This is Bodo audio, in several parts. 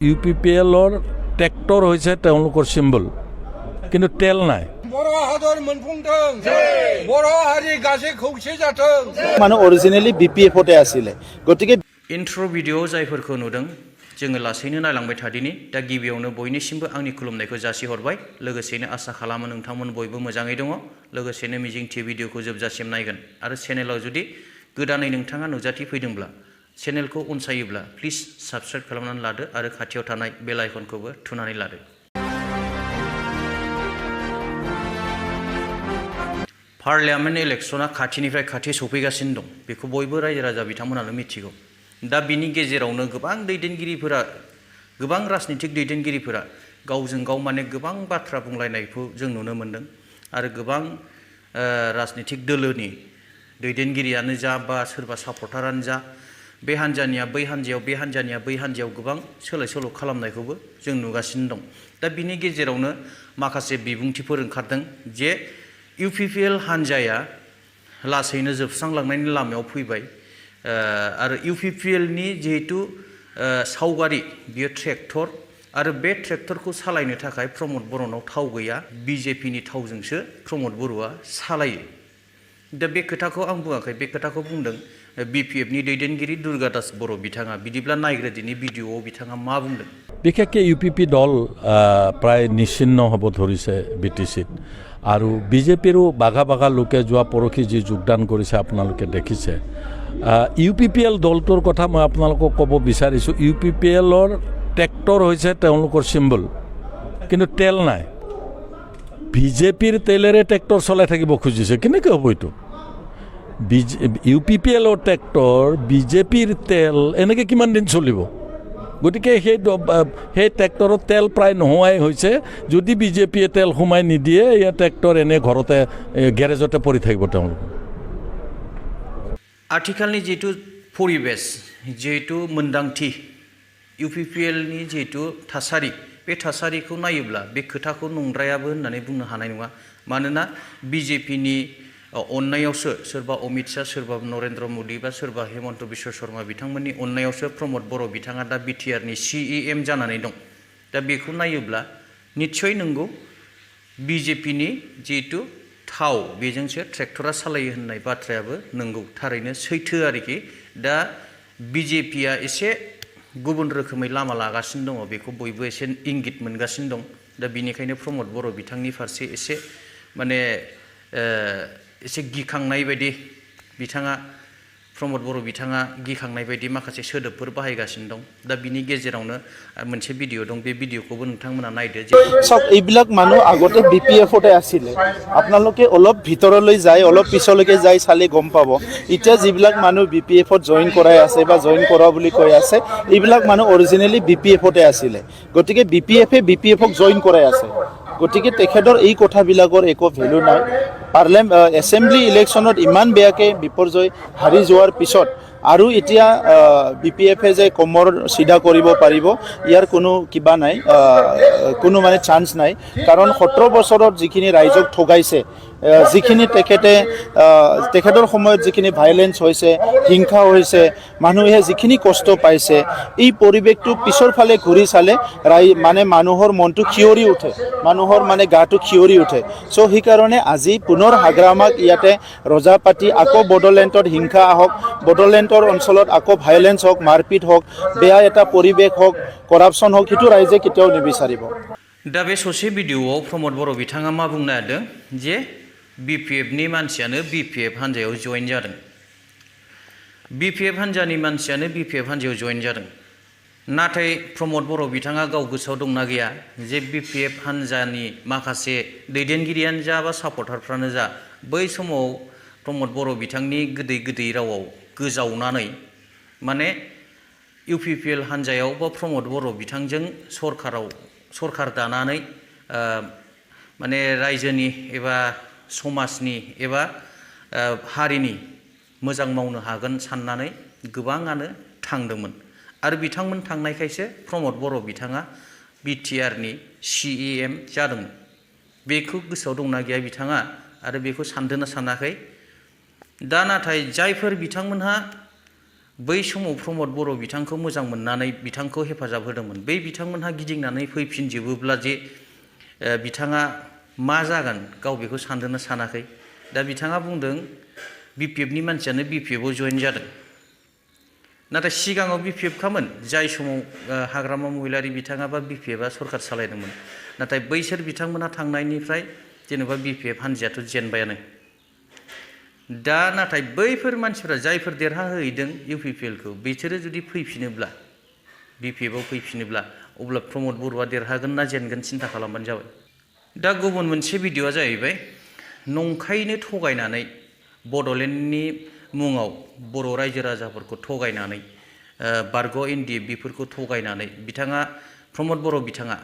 UPPLৰ ট্ৰেক্টৰ হৈছে তেওঁলোকৰ চিম্বল, কিন্তু তেল নাই। মানে অৰিজিনেলি BPFতে আছিলে। গতিকে ইন্ট্ৰ ভিডিঅ' जायफोरखौ नुदों जोङो लासैनो नायलांबाय थादिनि। दा गिबियावनो बयनिसिमबो आंनि खुलुमनायखौ जासिहरबाय। लोगोसेनो आसा खालामो नोंथांमोन बयबो मोजाङै दङ। लोगोसेनो मिजिंथियो भिडिअखौ जोबजासिम नायगोन आरो चेनेलाव जुदि गोदानै नोंथाङा नुजाथि फैदोंब्ला चेनेलखौ अनसायोब्ला प्लिज साबस्क्राइब खालामनानै लादो आरो खाथियाव थानाय बेल आइकनखौबो थुनानै लादो। पार्लियामेन्ट इलेक्शना खाथिनिफ्राय खाथि सफैगासिनो दं। बेखौ बयबो रायजो राजा बिथांमोनानो मिथिगौ। दा बिनि गेजेरावनो गोबां दैदेनगिरिफोरा, गोबां राजनीतिक दैदेनगिरिफोरा गावजों गाव माने गोबां बाथ्रा बुंलायनायखौ जों नुनो मोन्दों आरो गोबां राजनीतिक दोलोनि दैदेनगिरियानो जा बा सोरबा सापर्टारानो जा बे हान्जानिया बै हान्जायाव, बे हान्जानिया बै हान्जायाव गोबां सोलाय सोल' खालामनायखौबो जों नुगासिनो दं। दा बिनि गेजेरावनो माखासे बिबुंथिफोर ओंखारदों जे UPPL हान्जाया लासैनो जोबस्रांलांनायनि लामायाव फैबाय आरो UPPLनि जिहेतु सावगारि बियो ट्रेक्टर आरो बे ट्रेक्टरखौ सालायनो थाखाय प्रमद बर'नाव थाव गैया, BJPनि थावजोंसो प्रमद बर'आ सालायो। दा बे खोथाखौ आं बुङाखै, बे खोथाखौ बुंदों BPFनि दैदेनगिरि दुर्गा दास बर' बिथाङा। बिदिब्ला नायग्रोदिनि भिडिअ'आव बिथाङा मा बुंदों। বিশেষকৈ UPP দল প্ৰায় নিশ্চিহ্ন হ'ব ধৰিছে BTCত আৰু BJPৰো বাঘা বাঘা লোকে যোৱা পৰহি যি যোগদান কৰিছে আপোনালোকে দেখিছে। UPPL দলটোৰ কথা মই আপোনালোকক ক'ব বিচাৰিছোঁ। UPPLৰ ট্ৰেক্টৰ হৈছে তেওঁলোকৰ চিম্বল, কিন্তু তেল নাই। BJPৰ তেলেৰে ট্ৰেক্টৰ চলাই থাকিব খুজিছে, কেনেকৈ হ'ব এইটো? UPPLৰ ট্ৰেক্টৰ, BJPৰ তেল, এনেকৈ কিমান দিন চলিব? গতিকে সেই ট্ৰেক্টৰত তেল প্ৰায় নোহোৱাই হৈছে। যদি BJPয়ে তেল সোমাই নিদিয়ে, এই ট্ৰেক্টৰ এনে ঘৰতে গেৰেজতে পৰি থাকিব তেওঁলোক। आथिखालनि जिहेतु परिबेश, जिहेतु मोन्दांथि, UPPLनि जिहेतु थासारि, बे थासारिखौ नायोब्ला बे खोथाखौ नंद्रायाबो होननानै बुंनो हानाय नङा। मानोना BJPनि अननायावसो, सोरबा अमित शाह, सोरबा नरेन्द्र मोदी बा सोरबा हेमन्त बिश्व शर्मा बिथांमोननि अननायावसो प्रमद बर' बिथाङा दा BTRनि CEM जानानै दं। दा बेखौ नायोब्ला निस्सय नंगौ, BJPनि जिहेतु थाव बेजोंसो ट्रेक्टरा सालायो होननाय बाथ्रायाबो नंगौ, थारैनो सैथो आरोखि। दा BJPया एसे गुबुन रोखोमै लामा लागासिनो दङ, बेखौ बयबो एसे इंगित मोनगासिनो दं। दा बिनिखायनो प्रमद बर' बिथांनि फारसे एसे माने एसे गिखांनाय बायदि बिथाङा, प्रमद बर' बिथाङा गिखांनाय बायदि माखासे सोदोबफोर बाहायगासिनो दं। दा बिनि गेजेरावनो मोनसे भिडिअ' दं, बे भिडिअ'खौबो नोंथांमोना नायदो। সব এইবিলাক মানুহ আগতে BPFতে আছিলে। আপোনালোকে অলপ ভিতৰলৈ যায়, অলপ পিছলৈকে যাই চালে গম পাব। এতিয়া যিবিলাক মানুহ BPFত জইন কৰাই আছে বা জইন কৰা বুলি কৈ আছে, এইবিলাক মানুহ অৰিজিনেলি BPFতে আছিলে। গতিকে BPFক জইন কৰাই আছে। গতিকে তেখেতৰ এই কথাবিলাকৰ একো ভেলু নাই। এছেম্বলি ইলেকশ্যনত ইমান বেয়াকৈ বিপৰ্যয় হাৰি যোৱাৰ পিছত আৰু এতিয়া BPFে যে কমৰ চিধা কৰিব পাৰিব, ইয়াৰ কোনো কিবা নাই, কোনো মানে চান্স নাই। কাৰণ 17 বছৰত যিখিনি ৰাইজক ঠগাইছে, যিখিনি তেখেতৰ সময়ত যিখিনি ভাইলেঞ্চ হৈছে, হিংসা হৈছে, মানুহে যিখিনি কষ্ট পাইছে, এই পৰিৱেশটো পিছৰ ফালে ঘূৰি চালে মানে মানুহৰ মনটো খিয়ৰি উঠে, মানুহৰ মানে গাটো খিয়ৰি উঠে। চ' সেইকাৰণে আজি পুনৰ হাগ্ৰামাক ইয়াতে ৰজা পাতি আকৌ বড়োলেণ্ডত হিংসা আহক, বড়োলেণ্ডৰ অঞ্চলত আকৌ ভাইলেঞ্চ হওক, মাৰপিট হওক, বেয়া এটা পৰিৱেশ হওক, কৰাপশ্যন হওক, সেইটো ৰাইজে কেতিয়াও নিবিচাৰিব। दा बे ससे भिडिअ'आव प्रमद बर' बिथाङा मा बुंनो नागिरदों जे BPFनि मानसियानो BPF हान्जायाव जइन जादों। BPF हान्जानि मानसियानो BPF हान्जायाव जइन जादों। नाथाय प्रमद बर' बिथाङा गाव गोसोआव दंना गैया जे BPF हान्जानि माखासे दैदेनगिरियानो जा बा सापर्टारफ्रानो जा, बै समाव प्रमद बर' बिथांनि गोदै गोदै रावाव गोजावनानै माने UPPL हान्जायाव बा प्रमद बर' बिथांजों सरखार दानानै माने रायजोनि एबा समाजनि एबा हारिनि मोजां मावनो हागोन साननानै गोबाङानो थांदोंमोन। आरो बिथांमोन थांनायखायसो प्रमद बर' बिथाङा BTRनि CEM जादोंमोन। बेखौ गोसोआव दंना गैया बिथाङा, आरो बेखौ सानदोंना सानाखै? दा नाथाय जायफोर बिथांमोनहा बै समाव प्रमद बर' बिथांखौ मोजां मोननानै बिथांखौ हेफाजाब होदोंमोन बै बिथांमोनहा गिदिंनानै फैफिनजोबोब्ला जे बिथाङा मा जागोन गाव बेखौ सानदोंना सानाखै दा बिथाङा बुंदों बिपिएफनि मानसियानो बिपिएफआव जइन जादों नाथाय सिगाङाव बिपिएफ खामोन जाय समाव हाग्रामा महिलारि बिथाङा बा बिपिएफआ सरखार सालायदोंमोन नाथाय बैसोर बिथांमोना थांनायनिफ्राय जेनेबा बिपिएफ हान्जायाथ' जेनबायानो दा नाथाय बैफोर मानसिफोरा जायफोर देरहाहैदों इउपिपिएलखौ बिसोरो जुदि फैफिनोब्ला बिपिएफआव फैफिनोब्ला अब्ला प्रमद बर'आ देरहागोन ना जेनगोन सिन्था खालामबानो जाबाय दा गुबुन मोनसे भिडिअआ जाहैबाय नंखायैनो थगायनानै बड'लेण्डनि मुङाव बर' रायजो राजाफोरखौ थगायनानै बारग' एनडिएफ बेफोरखौ थगायनानै बिथाङा प्रमद बर' बिथाङा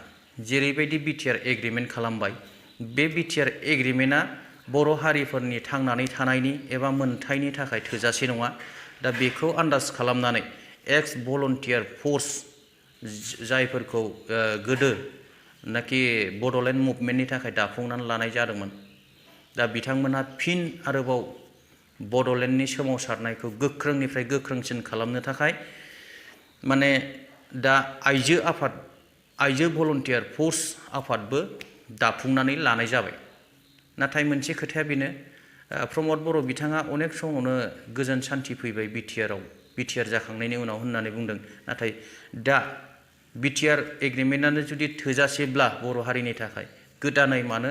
जेरैबायदि बिटिआर एग्रिमेन्ट खालामबाय बे बिटिआर एग्रिमेन्टआ बर' हारिफोरनि थांनानै थानायनि एबा मोनथायनि थाखाय थोजासे नङा दा बेखौ आन्दाज खालामनानै एक्स भलन्टियार फर्स जायफोरखौ गोदो नाखि बड'लेण्ड मुभमेन्टनि थाखाय दाफुंनानै लानाय जादोंमोन दा बिथांमोनहा फिन आरोबाव बड'लेण्डनि सोमावसारनायखौ गोख्रोंनिफ्राय गोख्रोंसिन खालामनो थाखाय माने दा आइजो भलन्टियार फर्स आफादबो दाफुंनानै लानाय जाबाय नाथाय मोनसे खोथाया बेनो प्रमद बर' बिथाङा अनेक समावनो गोजोन सान्थि फैबाय बिटिआर जाखांनायनि उनाव होननानै बुंदों नाथाय दा बिटिआर एग्रिमेन्टआनो जुदि थोजासेब्ला बर' हारिनि थाखाय गोदानै मानो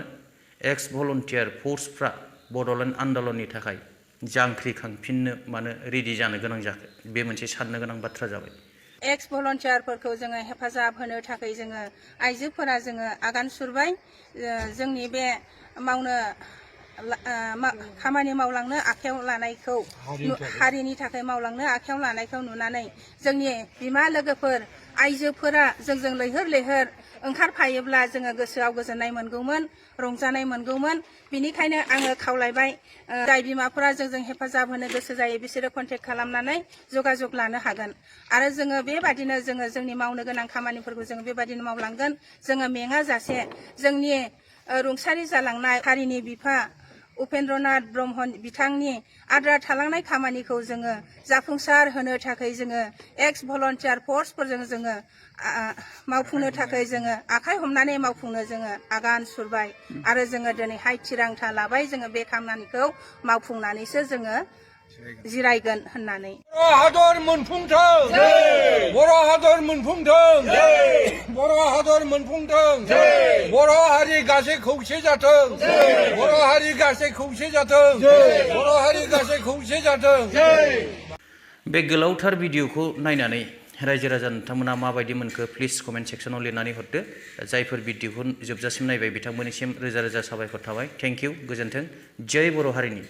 एक्स भलन्टियार फर्सफ्रा बड'लेण्ड आन्दलननि थाखाय जांख्रिखांफिननो मानो रेडि जानो गोनां जाखो बे मोनसे साननो गोनां बाथ्रा जाबाय एक्स भलन्टियारफोरखौ जोङो हेफाजाब होनो थाखाय जोङो आइजोफोरा जोङो आगान सुरबाय जोंनि बे खामानि मावलांनो आखायाव लानायखौ हारिनि थाखाय मावलांनो आखायाव लानायखौ नुनानै जोंनि बिमा लोगोफोर आइजोफोरा जोंजों लैहोर लैहोर ओंखारफायोब्ला जोङो गोसोआव गोजोननाय मोनगौमोन रंजानाय मोनगौमोन बिनिखायनो आङो खावलायबाय जाय बिमाफोरा जोंजों हेफाजाब होनो गोसो जायो बिसोरो कन्टेक्ट खालामनानै जगाजग लानो हागोन आरो जोङो बेबादिनो जोङो जोंनि मावनो गोनां खामानिफोरखौ जोङो बेबादिनो मावलांगोन जोङो मेङा जासे जोंनि रुंसारि जालांनाय हारिनि बिफा उपेन्द्रनाथ ब्रह्म बिथांनि आद्रा थालांनाय खामानिखौ जोङो जाफुंसार होनो थाखाय जोङो एक्स भलन्टियार फर्सफोरजों जोङो मावफुंनो थाखाय जोङो आखाइ हमनानै मावफुंनो जोङो आगान सुरबाय आरो जोङो दिनैहाय थिरांथा लाबाय जोङो बे खामानिखौ मावफुंनानैसो जोङो जिरायगोन होननानै बर' हादर मोनफुंथों बर' हादर मोनफुंथों बर' हादर मोनफुंथों बर' हारि गासै खौसे जाथों बर' हारि गासै खौसे जाथों बर' हारि गासै खौसे जाथों बे गोलावथार भिडिअखौ नायनानै रायजो राजा नोंथांमोना माबायदि मोनखो प्लिज कमेन्ट सेक्सनाव लिरनानै हरदो जायफोर भिडिअखौ जोबजासिम नायबाय बिथांमोननिसिम रोजा रोजा साबायखर थाबाय थेंक इउ गोजोन्थों जय बर' हारिनि